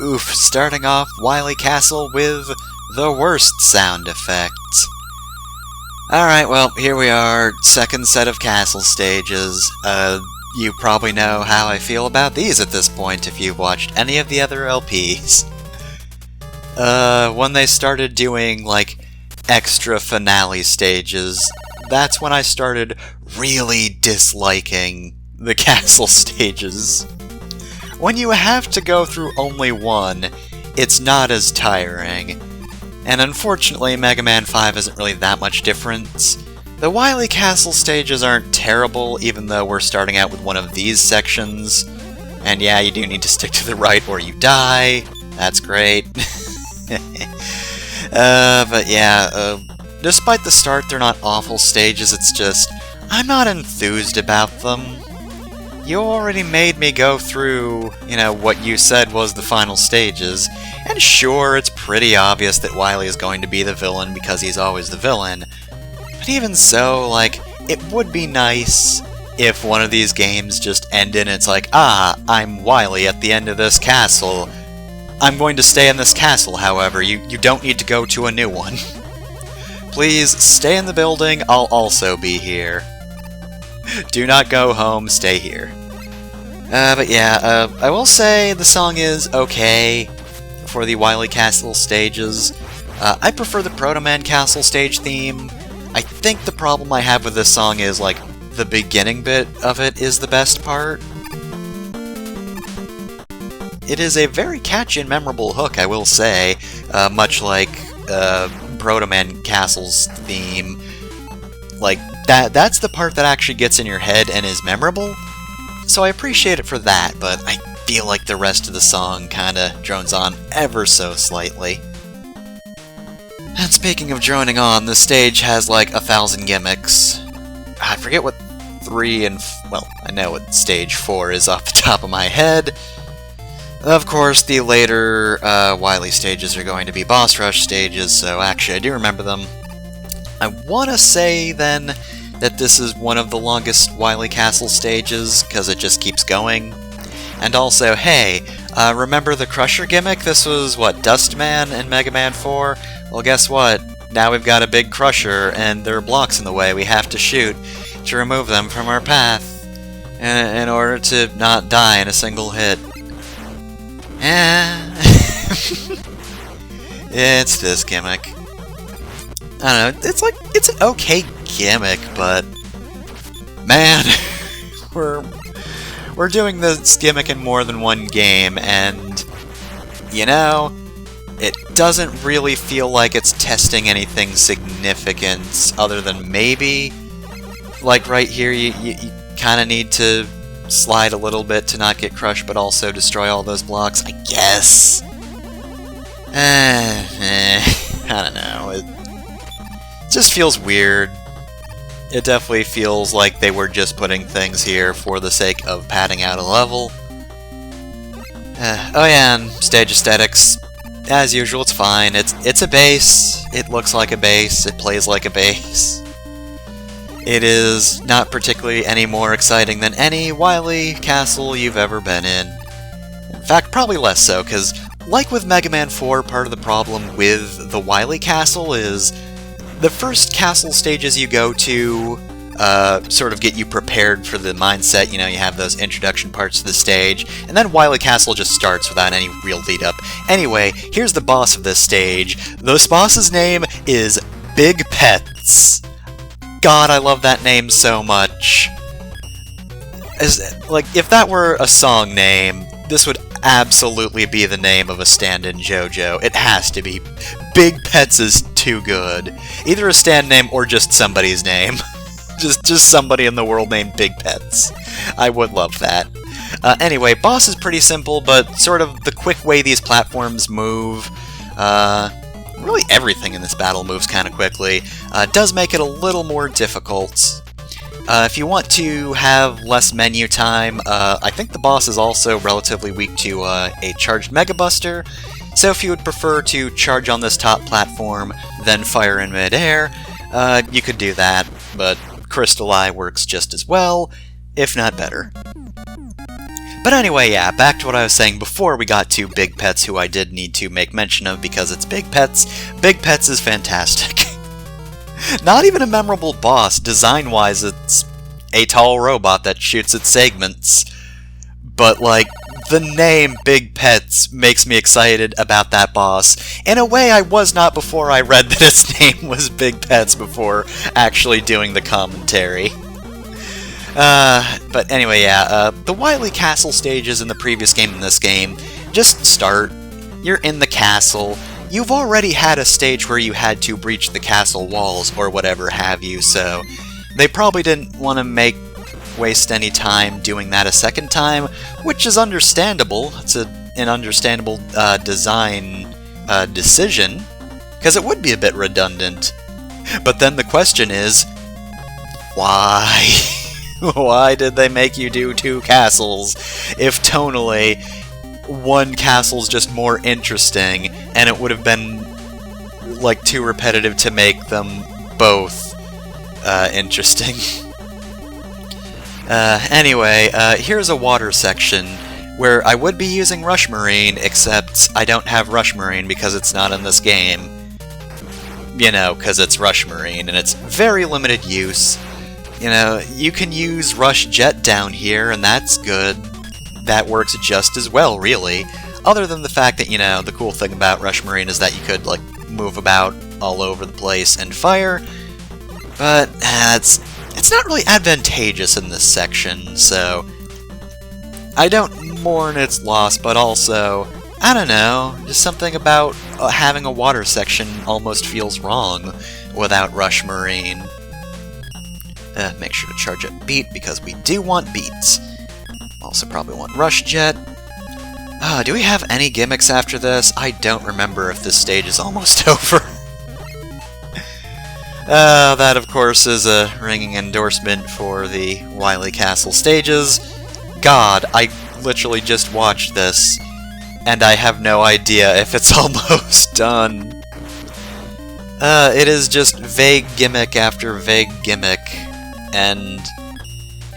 Oof, starting off Wily Castle with the worst sound effects. Alright, well, here we are, second set of castle stages. You probably know how I feel about these at this point if you've watched any of the other LPs. When they started doing, like, extra finale stages, that's when I started really disliking the castle stages. When you have to go through only one, it's not as tiring. And unfortunately, Mega Man 5 isn't really that much different. The Wily Castle stages aren't terrible, even though we're starting out with one of these sections. And yeah, you do need to stick to the right or you die. That's great. But yeah, despite the start, they're not awful stages, it's just, I'm not enthused about them. You already made me go through, what you said was the final stages, and sure, it's pretty obvious that Wily is going to be the villain because he's always the villain, but even so, it would be nice if one of these games just ended and it's like, I'm Wily at the end of this castle. I'm going to stay in this castle, however, you don't need to go to a new one. Please, stay in the building, I'll also be here. Do not go home, stay here. But yeah, I will say the song is okay for the Wily Castle stages. I prefer the Proto Man Castle stage theme. I think the problem I have with this song is, the beginning bit of it is the best part. It is a very catchy and memorable hook, I will say, much like Proto Man Castle's theme. That's the part that actually gets in your head and is memorable, so I appreciate it for that, but I feel like the rest of the song kinda drones on ever so slightly. And speaking of droning on, the stage has 1,000 gimmicks. I forget what 3 and... well, I know what stage 4 is off the top of my head. Of course, the later Wily stages are going to be boss rush stages, so actually I do remember them. I want to say, then, that this is one of the longest Wily Castle stages, because it just keeps going. And also, hey, remember the Crusher gimmick? This was, Dustman in Mega Man 4? Well, guess what? Now we've got a big Crusher, and there are blocks in the way we have to shoot to remove them from our path, in order to not die in a single hit. It's this gimmick. I don't know, it's an okay gimmick, but man, we're doing this gimmick in more than one game, and it doesn't really feel like it's testing anything significant other than maybe, right here, you kind of need to slide a little bit to not get crushed, but also destroy all those blocks, I guess. I don't know, it just feels weird. It definitely feels like they were just putting things here for the sake of padding out a level. Oh yeah, and stage aesthetics. As usual, it's fine. It's a bass. It looks like a bass. It plays like a bass. It is not particularly any more exciting than any Wily Castle you've ever been in. In fact, probably less so, because like with Mega Man 4, part of the problem with the Wily Castle is the first castle stages you go to sort of get you prepared for the mindset, you have those introduction parts to the stage, and then Wily Castle just starts without any real lead-up. Anyway, here's the boss of this stage. This boss's name is Big Pets. God, I love that name so much. If that were a song name, this would absolutely be the name of a stand-in JoJo. It has to be. Big Pets is too good. Either a stand name or just somebody's name. just somebody in the world named Big Pets. I would love that. Anyway, boss is pretty simple, but sort of the quick way these platforms move, really everything in this battle moves kind of quickly, does make it a little more difficult. If you want to have less menu time, I think the boss is also relatively weak to a charged Mega Buster, so if you would prefer to charge on this top platform, then fire in mid-air, you could do that, but Crystal Eye works just as well, if not better. But anyway, yeah, back to what I was saying before we got to Big Pets, who I did need to make mention of because it's Big Pets. Big Pets is fantastic. Not even a memorable boss. Design-wise, it's a tall robot that shoots its segments. But, like, the name Big Pets makes me excited about that boss. In a way I was not before I read that its name was Big Pets before actually doing the commentary. But anyway, yeah, the Wily Castle stages in the previous game and this game just start. You're in the castle. You've already had a stage where you had to breach the castle walls or whatever have you, so they probably didn't want to waste any time doing that a second time, which is understandable. It's an understandable design decision, because it would be a bit redundant. But then the question is, why? Why did they make you do two castles if tonally one castle's just more interesting and it would have been like too repetitive to make them both interesting? Anyway, here's a water section where I would be using Rush Marine, except I don't have Rush Marine because it's not in this game. You know, because it's Rush Marine and it's very limited use. You know, you can use Rush Jet down here, and that's good. That works just as well, really. Other than the fact that, you know, the cool thing about Rush Marine is that you could, like, move about all over the place and fire. But, it's not really advantageous in this section, so I don't mourn its loss, but also, I don't know, just something about having a water section almost feels wrong without Rush Marine. Make sure to charge up Beat, because we do want beats. Also probably want Rush Jet. Do we have any gimmicks after this? I don't remember if this stage is almost over. That, of course, is a ringing endorsement for the Wily Castle stages. God, I literally just watched this, and I have no idea if it's almost done. It is just vague gimmick after vague gimmick, and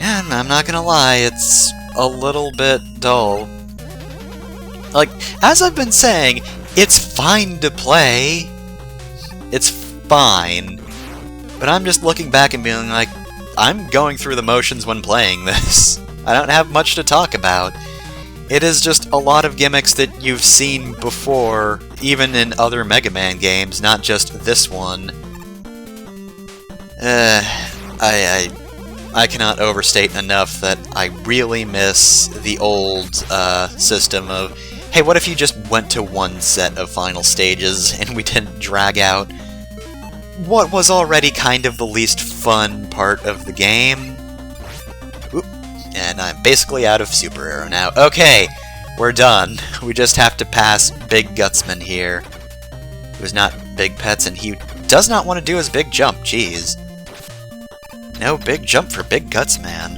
I'm not gonna lie, it's a little bit dull. Like, as I've been saying, it's fine to play. It's fine. But I'm just looking back and being like, I'm going through the motions when playing this. I don't have much to talk about. It is just a lot of gimmicks that you've seen before, even in other Mega Man games, not just this one. I cannot overstate enough that I really miss the old system of, hey, what if you just went to one set of final stages and we didn't drag out what was already kind of the least fun part of the game? Oop, and I'm basically out of Super Arrow now. Okay, we're done. We just have to pass Big Gutsman here, who's not Big Pets, and he does not want to do his big jump, jeez. No big jump for Big Gutsman.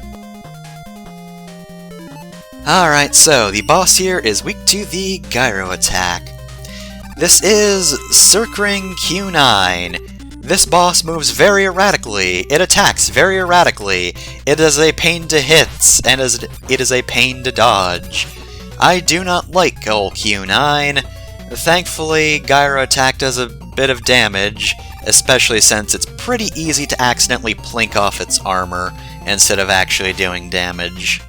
Alright, so the boss here is weak to the gyro attack. This is Circring Q9. This boss moves very erratically, it attacks very erratically, it is a pain to hit, and it is a pain to dodge. I do not like old Q9. Thankfully, gyro attack does a bit of damage, especially since it's pretty easy to accidentally plink off its armor instead of actually doing damage.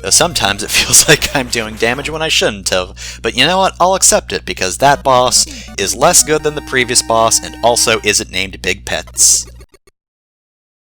Though sometimes it feels like I'm doing damage when I shouldn't have, but you know what, I'll accept it because that boss is less good than the previous boss and also isn't named Big Pets.